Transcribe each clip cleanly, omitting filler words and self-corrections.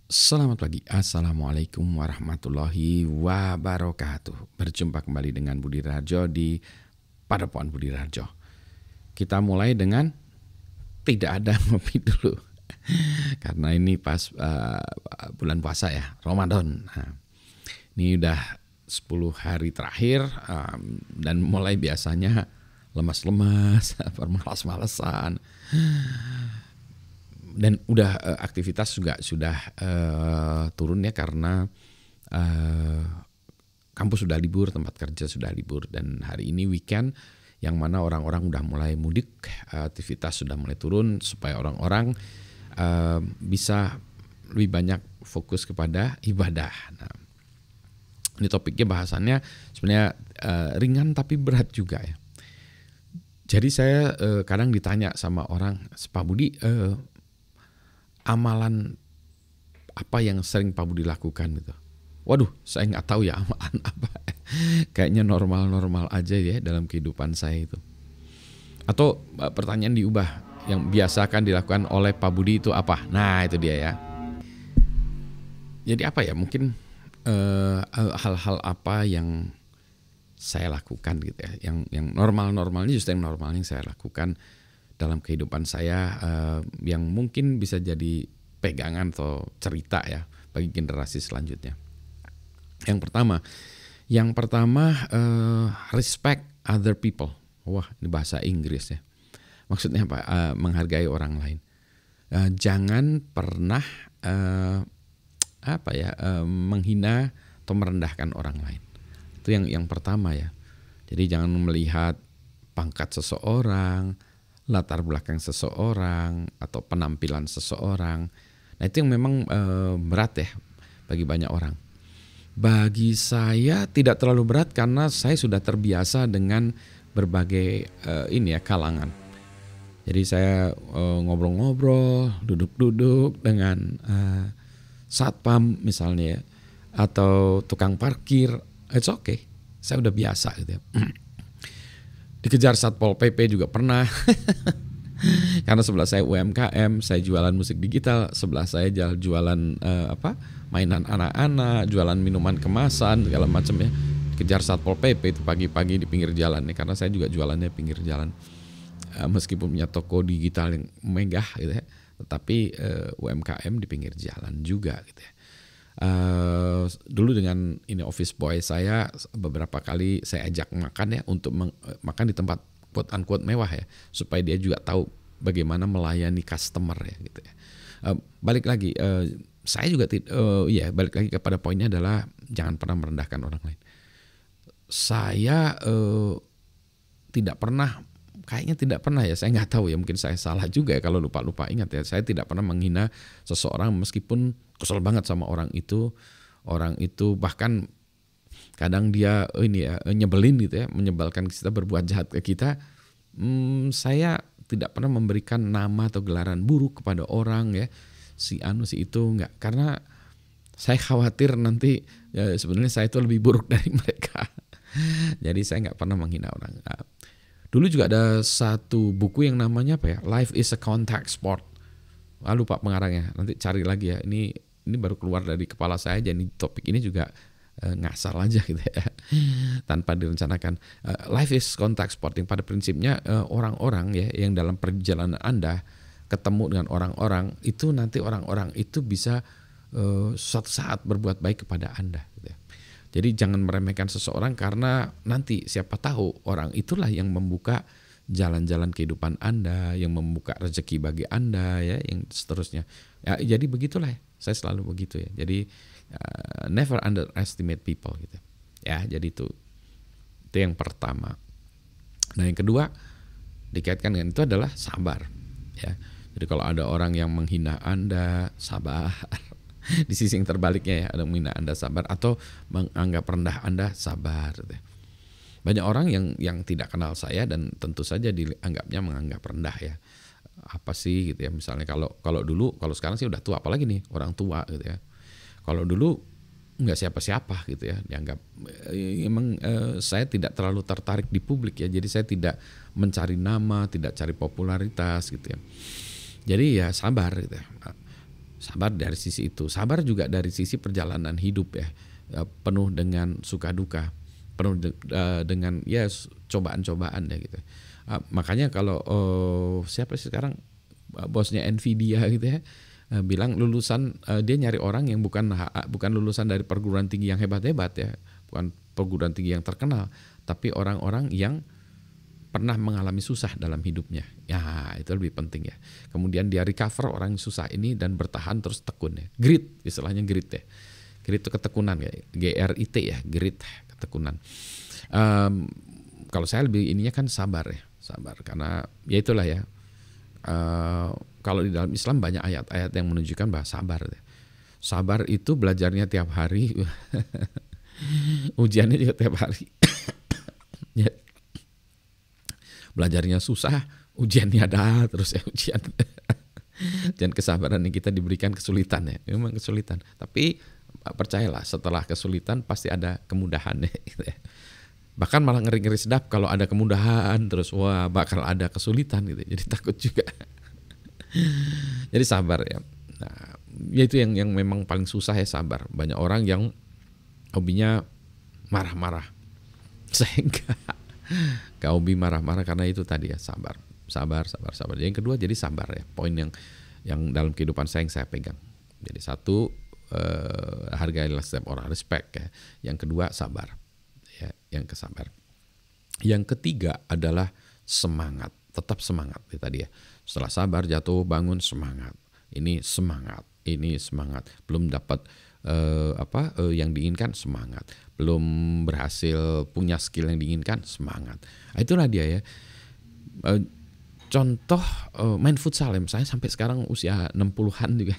Selamat pagi, Assalamualaikum warahmatullahi wabarakatuh. Berjumpa kembali dengan Budi Raharjo di Padepokan Budi Raharjo. Kita mulai dengan tidak ada ngopi dulu. Karena ini pas bulan puasa ya, Ramadan. Nah, ini udah 10 hari terakhir dan mulai biasanya lemas-lemas, bermalas-malesan. Dan udah aktivitas juga sudah turun ya karena kampus sudah libur, tempat kerja sudah libur, dan hari ini weekend yang mana orang-orang udah mulai mudik, aktivitas sudah mulai turun supaya orang-orang bisa lebih banyak fokus kepada ibadah. Nah, ini topiknya bahasannya sebenarnya ringan tapi berat juga ya. Jadi saya kadang ditanya sama orang, Pak Budi, amalan apa yang sering Pak Budi lakukan gitu. Waduh, saya nggak tahu ya amalan apa. Kayaknya normal-normal aja ya dalam kehidupan saya itu. Atau pertanyaan diubah, yang biasa kan dilakukan oleh Pak Budi itu apa? Nah itu dia ya. Jadi apa ya, mungkin hal-hal apa yang saya lakukan gitu ya. Yang normal-normalnya justru yang normalnya yang saya lakukan dalam kehidupan saya, yang mungkin bisa jadi pegangan atau cerita ya bagi generasi selanjutnya. Yang pertama respect other people. Wah, ini bahasa Inggris ya. Maksudnya apa? Menghargai orang lain. Jangan pernah menghina atau merendahkan orang lain. Itu yang pertama ya. Jadi jangan melihat pangkat seseorang, latar belakang seseorang, atau penampilan seseorang. Nah itu yang memang berat ya bagi banyak orang. Bagi saya tidak terlalu berat karena saya sudah terbiasa dengan berbagai kalangan. Jadi saya ngobrol-ngobrol, duduk-duduk dengan satpam misalnya ya, atau tukang parkir, it's okay. Saya udah biasa gitu ya. Dikejar Satpol PP juga pernah. Karena sebelah saya UMKM, saya jualan musik digital, sebelah saya jualan mainan anak-anak, jualan minuman kemasan segala macam ya. Dikejar Satpol PP itu pagi-pagi di pinggir jalan ya, karena saya juga jualannya pinggir jalan. Meskipun punya toko digital yang megah gitu ya, tetapi UMKM di pinggir jalan juga gitu ya. Dulu dengan ini office boy saya beberapa kali saya ajak makan ya, untuk makan di tempat quote unquote mewah ya, supaya dia juga tahu bagaimana melayani customer ya gitu ya. Balik lagi saya juga balik lagi kepada poinnya adalah jangan pernah merendahkan orang lain. Saya kayaknya tidak pernah ya, saya nggak tahu ya, mungkin saya salah juga ya kalau lupa ingat ya. Saya tidak pernah menghina seseorang meskipun kesel banget sama orang itu bahkan kadang dia nyebelin gitu ya, menyebalkan kita, berbuat jahat ke kita. Saya tidak pernah memberikan nama atau gelaran buruk kepada orang ya, si itu enggak, karena saya khawatir nanti sebenarnya saya itu lebih buruk dari mereka. Jadi saya nggak pernah menghina orang. Dulu juga ada satu buku yang namanya apa ya, Life is a Contact Sport. Lupa pengarangnya, nanti cari lagi ya. Ini baru keluar dari kepala saya, jadi topik ini juga ngasal aja gitu ya, tanpa direncanakan. Life is contact sport, yang pada prinsipnya orang-orang ya yang dalam perjalanan Anda ketemu dengan orang-orang itu, nanti orang-orang itu bisa suatu saat berbuat baik kepada Anda gitu ya. Jadi jangan meremehkan seseorang, karena nanti siapa tahu orang itulah yang membuka jalan-jalan kehidupan Anda, yang membuka rezeki bagi Anda ya, yang seterusnya. Ya, jadi begitulah ya. Saya selalu begitu ya. Jadi never underestimate people gitu. Ya, jadi itu yang pertama. Nah, yang kedua dikaitkan dengan itu adalah sabar ya. Jadi kalau ada orang yang menghina Anda, sabar. Di sisi yang terbaliknya ya, ada menghina Anda, sabar, atau menganggap rendah Anda, sabar gitu. Banyak orang yang tidak kenal saya dan tentu saja dianggapnya menganggap rendah ya. Apa sih gitu ya, misalnya kalau dulu, kalau sekarang sih udah tua, apalagi nih orang tua gitu ya. Kalau dulu nggak siapa-siapa gitu ya, dianggap emang saya tidak terlalu tertarik di publik ya, jadi saya tidak mencari nama, tidak cari popularitas gitu ya. Jadi ya sabar gitu ya. Sabar dari sisi itu. Sabar juga dari sisi perjalanan hidup ya. Penuh dengan suka duka, penuh dengan ya cobaan-cobaan ya gitu. Makanya kalau siapa sih sekarang bosnya Nvidia gitu ya, bilang lulusan dia nyari orang yang bukan lulusan dari perguruan tinggi yang hebat-hebat ya, bukan perguruan tinggi yang terkenal, tapi orang-orang yang pernah mengalami susah dalam hidupnya. Ya, itu lebih penting ya. Kemudian dia recover orang yang susah ini dan bertahan terus tekun ya. Grit, istilahnya grit ya. Grit itu ketekunan ya. GRIT ya, grit, ketekunan. Kalau saya lebih ininya kan sabar ya. Sabar karena ya itulah ya. Kalau di dalam Islam banyak ayat-ayat yang menunjukkan bahwa sabar ya. Sabar itu belajarnya tiap hari. Ujiannya juga tiap hari. Ya. Belajarnya susah, ujiannya ada terus ya ujian. Dan kesabaran yang kita diberikan kesulitan ya, memang kesulitan. Tapi percayalah setelah kesulitan pasti ada kemudahan ya. Bahkan malah ngeri-ngeri sedap kalau ada kemudahan terus wah bakal ada kesulitan gitu. Jadi takut juga. Jadi sabar ya. Nah, ya itu yang memang paling susah ya sabar. Banyak orang yang hobinya marah-marah. Saya enggak hobi marah-marah karena itu tadi ya sabar. Yang kedua jadi sabar ya. Poin yang dalam kehidupan saya yang saya pegang. Jadi satu hargailah setiap orang, respect ya. Yang kedua sabar. Ya, yang kesabar. Yang ketiga adalah semangat. Tetap semangat ya tadi ya. Setelah sabar jatuh bangun semangat. Ini semangat. Belum dapat yang diinginkan semangat, belum berhasil punya skill yang diinginkan semangat. Itulah dia ya. Contoh main futsal ya, saya sampai sekarang usia 60-an juga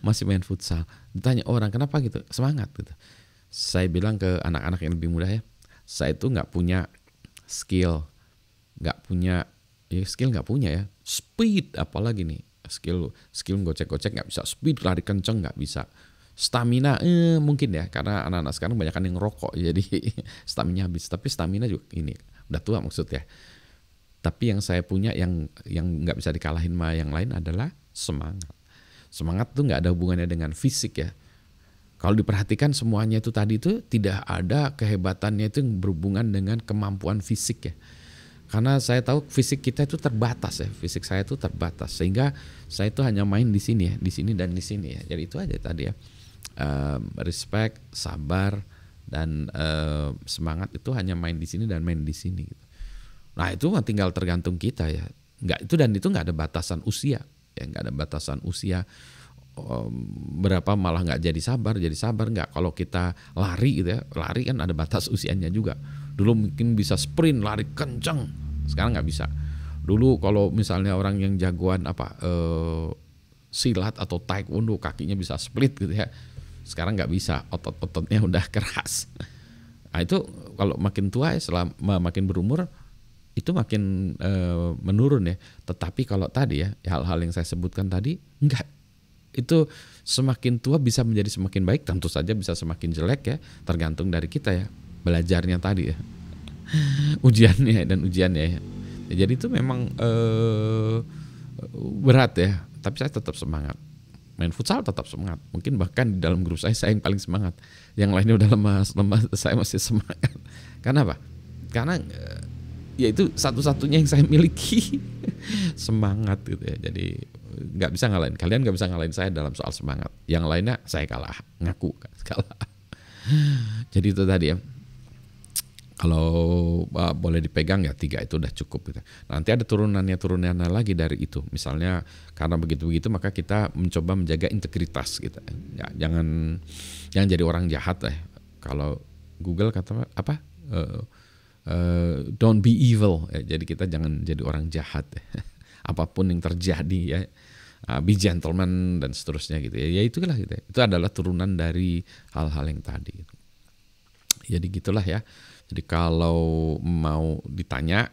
masih main futsal. Ditanya orang kenapa gitu, semangat gitu. Saya bilang ke anak-anak yang lebih muda ya, saya itu nggak punya skill, nggak punya ya, speed apalagi nih. Skill gocek-gocek nggak bisa, speed lari kenceng nggak bisa, stamina mungkin ya karena anak-anak sekarang banyak yang rokok jadi stamina habis. Tapi stamina juga ini udah tua maksudnya. Tapi yang saya punya yang nggak bisa dikalahin sama yang lain adalah semangat. Semangat tuh nggak ada hubungannya dengan fisik ya. Kalau diperhatikan semuanya itu tadi itu tidak ada kehebatannya itu yang berhubungan dengan kemampuan fisik ya. Karena saya tahu fisik kita itu terbatas ya, fisik saya itu terbatas sehingga saya itu hanya main di sini ya, di sini dan di sini ya. Jadi itu aja tadi ya, respect, sabar dan semangat itu hanya main di sini dan main di sini. Gitu. Nah itu tinggal tergantung kita ya, itu nggak ada batasan usia ya, nggak ada batasan usia. Berapa malah nggak jadi sabar nggak. Kalau kita lari gitu ya, lari kan ada batas usianya juga. Dulu mungkin bisa sprint lari kencang, sekarang nggak bisa. Dulu kalau misalnya orang yang jagoan silat atau taekwondo kakinya bisa split gitu ya, sekarang nggak bisa, otot-ototnya udah keras. Nah itu kalau makin tua ya, selama makin berumur itu makin menurun ya. Tetapi kalau tadi ya hal-hal yang saya sebutkan tadi enggak. Itu semakin tua bisa menjadi semakin baik, tentu saja bisa semakin jelek ya, tergantung dari kita ya, belajarnya tadi ya, ujiannya ya. Jadi itu memang berat ya, tapi saya tetap semangat. Main futsal tetap semangat, mungkin bahkan di dalam grup saya yang paling semangat, yang lainnya udah lemas, saya masih semangat. Karena apa? Karena ya itu satu-satunya yang saya miliki, semangat gitu ya. Jadi nggak bisa ngalahin, kalian nggak bisa ngalahin saya dalam soal semangat. Yang lainnya saya kalah, ngaku kalah. Jadi itu tadi ya. Kalau boleh dipegang ya 3 itu udah cukup gitu. Nanti ada turunannya lagi dari itu. Misalnya karena begitu maka kita mencoba menjaga integritas gitu. Ya, jangan jadi orang jahat ya. Kalau Google kata apa? Don't be evil. Ya, jadi kita jangan jadi orang jahat. Ya. Apapun yang terjadi ya. Be gentleman dan seterusnya gitu ya. Ya itulah gitu ya. Itu adalah turunan dari hal-hal yang tadi gitu. Jadi gitulah ya. Jadi kalau mau ditanya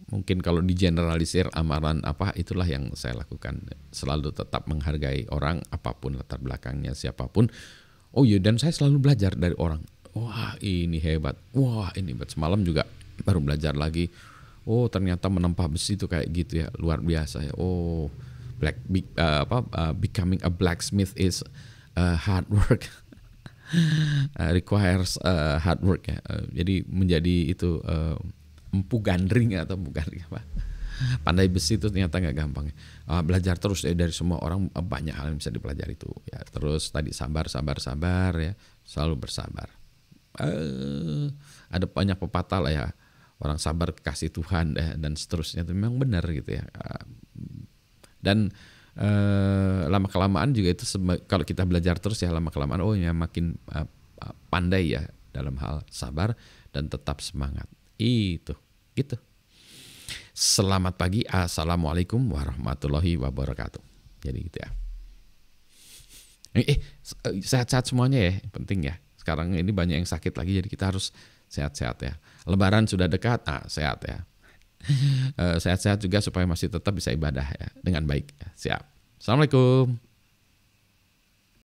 mungkin kalau digeneralisir amaran apa, itulah yang saya lakukan. Selalu tetap menghargai orang apapun latar belakangnya siapapun. Oh iya, dan saya selalu belajar dari orang. Wah ini hebat, wah ini hebat. Semalam juga baru belajar lagi. Oh ternyata menempah besi itu kayak gitu ya, luar biasa ya. Oh Becoming a blacksmith is hard work. Requires hard work ya. Jadi menjadi itu empu gandring atau empu gandring apa? Pandai besi itu ternyata nggak gampang. Belajar terus ya, dari semua orang banyak hal yang bisa dipelajari itu. Ya, terus tadi sabar ya, selalu bersabar. Ada banyak pepatah lah ya, orang sabar kasih Tuhan dan seterusnya, itu memang benar gitu ya. Dan lama kelamaan juga itu kalau kita belajar terus ya, lama kelamaan ya makin pandai ya dalam hal sabar dan tetap semangat. Itu gitu. Selamat pagi, assalamualaikum warahmatullahi wabarakatuh. Jadi gitu ya. Sehat-sehat semuanya ya, penting ya. Sekarang ini banyak yang sakit lagi, jadi kita harus sehat-sehat ya. Lebaran sudah dekat, sehat ya. Sehat-sehat juga supaya masih tetap bisa ibadah ya dengan baik. Siap. Assalamualaikum.